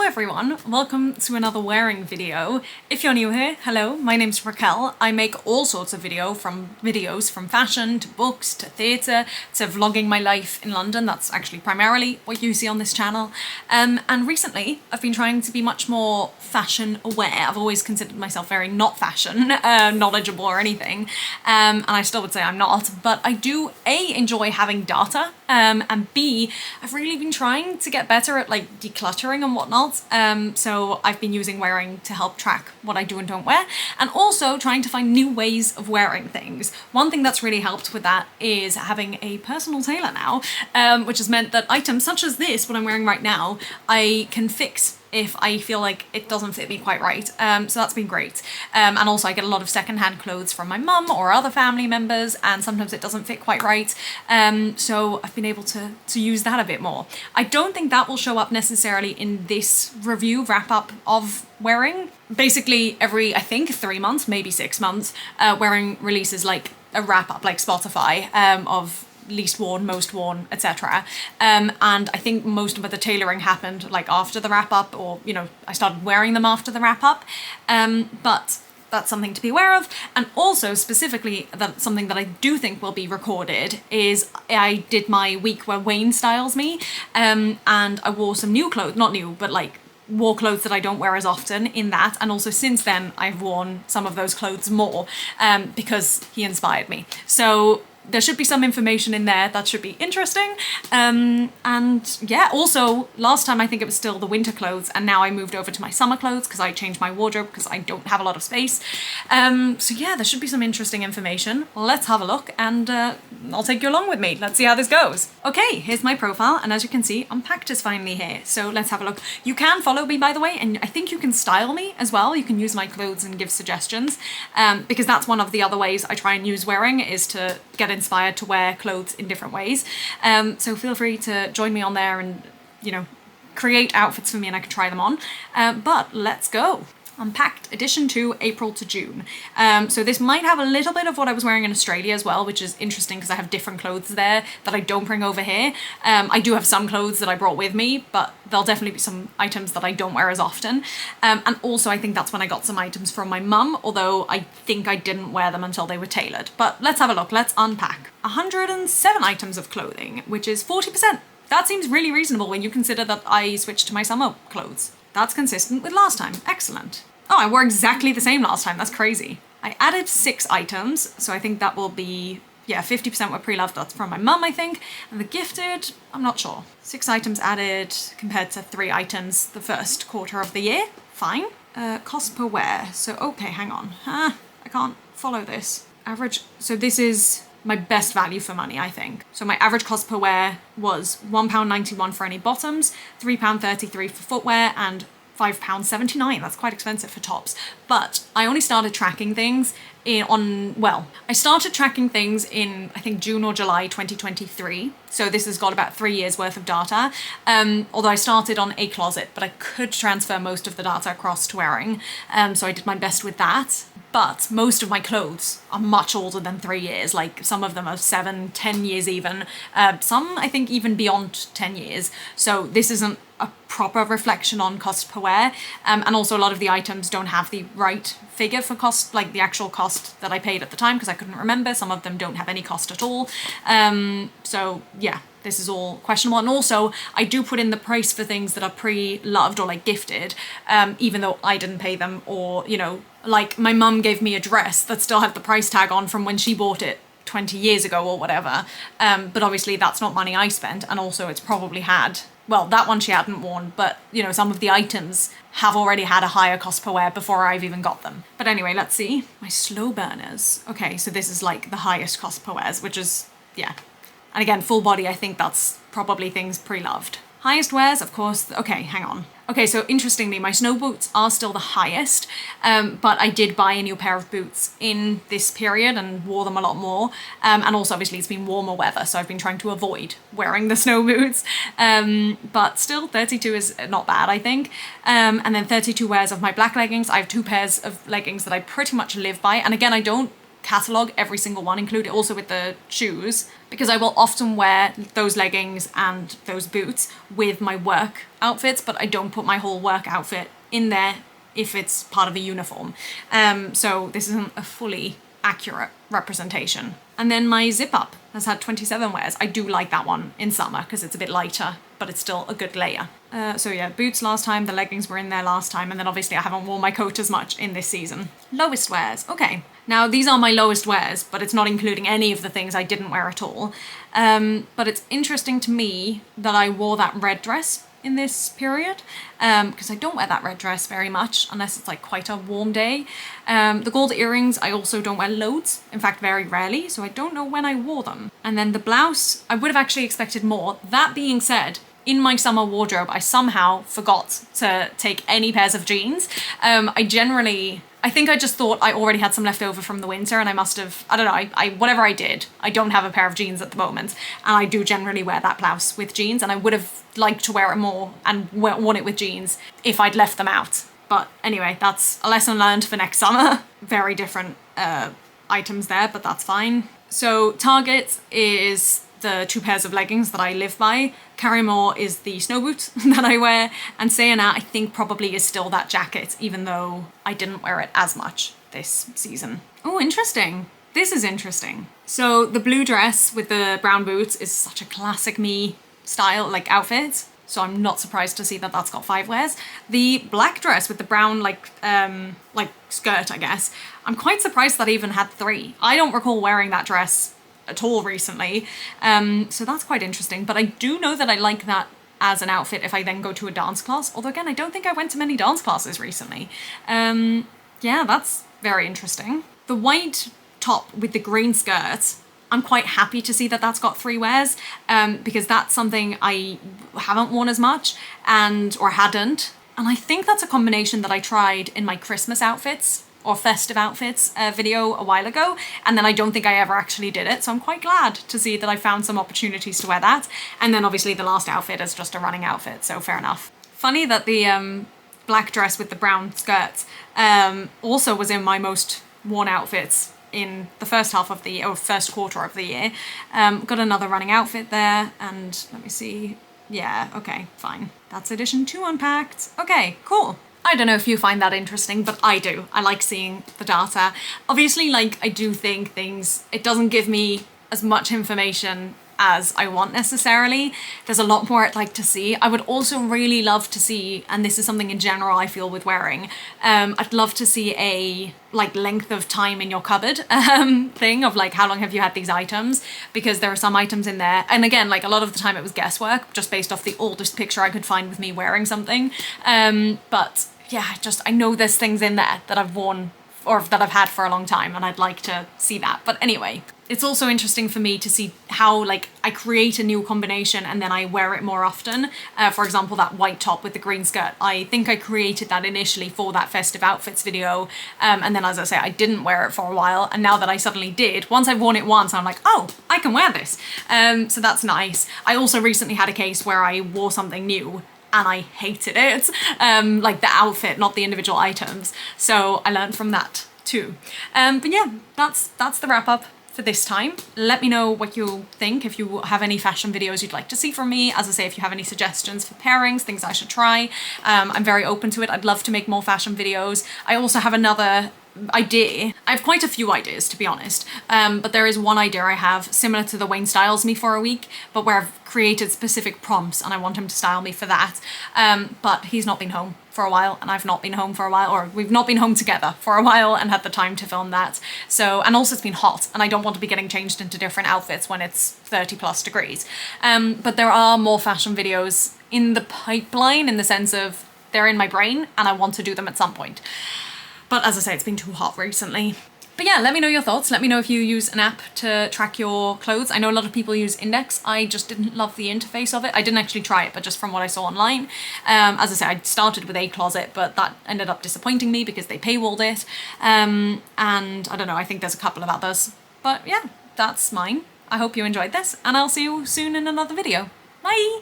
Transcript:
Hello everyone, welcome to another wearing video. If you're new here, hello, my name's Raquel. I make all sorts of videos from fashion to books to theatre to vlogging my life in London. That's actually primarily what you see on this channel. And recently I've been trying to be much more fashion aware. I've always considered myself very not fashion knowledgeable or anything, and I still would say I'm not, but I do A, enjoy having data, and B, I've really been trying to get better at like decluttering and whatnot. So I've been using wearing to help track what I do and don't wear, and also trying to find new ways of wearing things. One thing that's really helped with that is having a personal tailor now, which has meant that items such as this, what I'm wearing right now, I can fix if I feel like it doesn't fit me quite right. So that's been great. And also I get a lot of secondhand clothes from my mum or other family members, and sometimes it doesn't fit quite right. So I've been able to use that a bit more. I don't think that will show up necessarily in this review wrap up of wearing. Basically every, I think 3 months, maybe 6 months, wearing releases like a wrap up like Spotify of least worn, most worn, etc. And I think most of the tailoring happened like after the wrap up, or you know, I started wearing them after the wrap up. But that's something to be aware of. And also specifically, that something that I do think will be recorded is I did my week where Wayne styles me, and I wore some new clothes, not new, but like wore clothes that I don't wear as often in that, and also since then I've worn some of those clothes more because he inspired me. So there should be some information in there that should be interesting. And yeah, also last time I think it was still the winter clothes, and now I moved over to my summer clothes because I changed my wardrobe because I don't have a lot of space. So yeah, there should be some interesting information. Let's have a look, and I'll take you along with me. Let's see how this goes. Okay, here's my profile, and as you can see, Unpacked is finally here. So let's have a look. You can follow me, by the way, and I think you can style me as well. You can use my clothes and give suggestions, because that's one of the other ways I try and use wearing, is to get inspired to wear clothes in different ways. So feel free to join me on there and, you know, create outfits for me and I can try them on. But let's go. Unpacked edition 2, April to June. So this might have a little bit of what I was wearing in Australia as well, which is interesting because I have different clothes there that I don't bring over here. I do have some clothes that I brought with me, but there'll definitely be some items that I don't wear as often. And also I think that's when I got some items from my mum, although I think I didn't wear them until they were tailored. But let's have a look, let's unpack. 107 items of clothing, which is 40%. That seems really reasonable when you consider that I switched to my summer clothes. That's consistent with last time. Excellent. Oh, I wore exactly the same last time. That's crazy. I added 6 items, so I think that will be, yeah, 50% were pre-loved. That's from my mum, I think. And the gifted, I'm not sure. 6 items added compared to 3 items the first quarter of the year. Fine. Cost per wear. So, okay, hang on. I can't follow this. Average, so this is my best value for money, I think. So my average cost per wear was £1.91 for any bottoms, £3.33 for footwear, and £5.79. That's quite expensive for tops. But I only started tracking things I started tracking things in, I think, June or July 2023. So this has got about 3 years worth of data. Although I started on a closet, but I could transfer most of the data across to wearing. So I did my best with that. But most of my clothes are much older than 3 years. Like some of them are 7, 10 years even. Some, I think, even beyond 10 years. So this isn't a proper reflection on cost per wear. And also a lot of the items don't have the right figure for cost, like the actual cost that I paid at the time, because I couldn't remember. Some of them don't have any cost at all. So yeah, this is all questionable. And also I do put in the price for things that are pre-loved or like gifted, even though I didn't pay them, or, you know, like my mum gave me a dress that still had the price tag on from when she bought it 20 years ago or whatever. But obviously that's not money I spent. And also it's probably had, well, that one she hadn't worn, but you know, some of the items have already had a higher cost per wear before I've even got them. But anyway, let's see. My slow burners. Okay, so this is like the highest cost per wears, which is, yeah. And again, full body, I think that's probably things pre-loved. Highest wears, of course, okay, hang on. Okay, so interestingly, my snow boots are still the highest, but I did buy a new pair of boots in this period and wore them a lot more. And also, obviously, it's been warmer weather, so I've been trying to avoid wearing the snow boots. But still, 32 is not bad, I think. And then 32 wears of my black leggings. I have 2 pairs of leggings that I pretty much live by. And again, I don't catalogue every single one, include it also with the shoes, because I will often wear those leggings and those boots with my work outfits, but I don't put my whole work outfit in there if it's part of a uniform. So this isn't a fully accurate representation. And then my zip up has had 27 wears. I do like that one in summer because it's a bit lighter, but it's still a good layer. So yeah, boots last time, the leggings were in there last time, and then obviously I haven't worn my coat as much in this season. Lowest wears, okay. Now these are my lowest wears, but it's not including any of the things I didn't wear at all. But it's interesting to me that I wore that red dress in this period, because I don't wear that red dress very much unless it's like quite a warm day. The gold earrings I also don't wear loads, in fact very rarely, so I don't know when I wore them. And then the blouse, I would have actually expected more. That being said, in my summer wardrobe I somehow forgot to take any pairs of jeans. I think I just thought I already had some left over from the winter, and I must have, I don't know, whatever I did, I don't have a pair of jeans at the moment, and I do generally wear that blouse with jeans, and I would have liked to wear it more and worn it with jeans if I'd left them out. But anyway, that's a lesson learned for next summer. Very different items there, but that's fine. So Target is the 2 pairs of leggings that I live by. Carrymore is the snow boot that I wear, and Sayana I think probably is still that jacket, even though I didn't wear it as much this season. Oh, interesting. This is interesting. So the blue dress with the brown boots is such a classic me style, like outfit, so I'm not surprised to see that that's got 5 wears. The black dress with the brown like skirt, I guess, I'm quite surprised that I even had 3. I don't recall wearing that dress at all recently, so that's quite interesting. But I do know that I like that as an outfit if I then go to a dance class, although again I don't think I went to many dance classes recently. Yeah, that's very interesting. The white top with the green skirt, I'm quite happy to see that that's got 3 wears, because that's something I haven't worn as much or hadn't, and I think that's a combination that I tried in my Christmas outfits or festive outfits video a while ago, and then I don't think I ever actually did it, so I'm quite glad to see that I found some opportunities to wear that. And then obviously the last outfit is just a running outfit, so fair enough. Funny that the black dress with the brown skirt also was in my most worn outfits in the first quarter of the year. Got another running outfit there, and let me see. Yeah, okay, fine. That's edition 2 unpacked. Okay, cool. I don't know if you find that interesting, but I do. I like seeing the data. Obviously, like, I do think it doesn't give me as much information as I want necessarily. There's a lot more I'd like to see. I would also really love to see, and this is something in general I feel with wearing, I'd love to see a like length of time in your cupboard thing of like how long have you had these items, because there are some items in there, and again, like a lot of the time it was guesswork just based off the oldest picture I could find with me wearing something, but yeah, I know there's things in there that I've worn or that I've had for a long time, and I'd like to see that. But anyway, it's also interesting for me to see how like I create a new combination and then I wear it more often. For example, that white top with the green skirt, I think I created that initially for that festive outfits video, and then as I say, I didn't wear it for a while, and now that I suddenly did, once I've worn it once, I'm like, oh, I can wear this. So that's nice. I also recently had a case where I wore something new and I hated it, like the outfit, not the individual items. So I learned from that too. But yeah, that's the wrap up for this time. Let me know what you think, if you have any fashion videos you'd like to see from me. As I say, if you have any suggestions for pairings, things I should try, I'm very open to it. I'd love to make more fashion videos. I also have another idea. I have quite a few ideas, to be honest, but there is one idea I have similar to the Wayne styles me for a week, but where I've created specific prompts and I want him to style me for that, but he's not been home for a while and I've not been home for a while, or we've not been home together for a while and had the time to film that. So, and also it's been hot and I don't want to be getting changed into different outfits when it's 30+ degrees. But there are more fashion videos in the pipeline, in the sense of they're in my brain and I want to do them at some point. But as I say, it's been too hot recently. But yeah, let me know your thoughts. Let me know if you use an app to track your clothes. I know a lot of people use Index. I just didn't love the interface of it. I didn't actually try it, but just from what I saw online. As I say, I started with A Closet, but that ended up disappointing me because they paywalled it. And I don't know, I think there's a couple of others. But yeah, that's mine. I hope you enjoyed this, and I'll see you soon in another video. Bye!